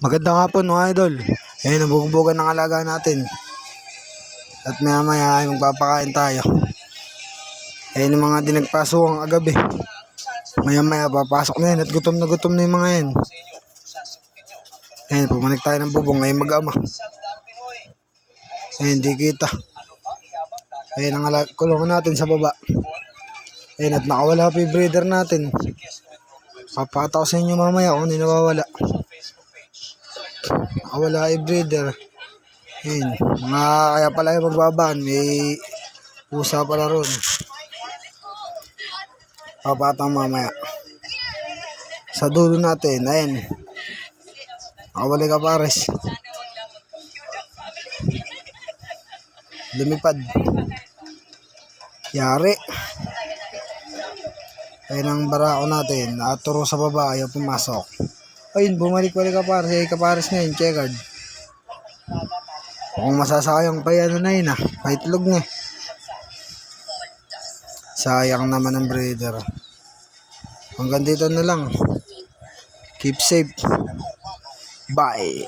Magandang hapon mga idol. Ayun, nabugbugan ng alaga natin. At maya maya ay magpapakain tayo. Ayun yung mga dinagpasok ang agabi. Maya maya papasok na yan at gutom na yung mga yan. Ayun, pumanik tayo ng bubong ngayon mag-ama. Ayun, di kita. Ayun ang kulungan natin sa baba. Ayun, at nakawala pa yung breeder natin. Papataw sa inyo mamaya kung hindi nawawala. Nakawala yung breeder. Ayun, kaya pala yung magbabaan. May pusa pala ron. Papatang mamaya. Sa dulo natin, ayun. Nakawala ka pares. Lumipad. Yari. Ayun ang barako natin. Nakaturo sa baba. Ayaw pumasok. Ayun, bumalik-balik ka pares. Ay kapares ngayon. Checkered. Kung masasayang pa yan na yun paitlog na. Sayang naman ang breeder. Hanggang dito na lang. Keep safe. Bye.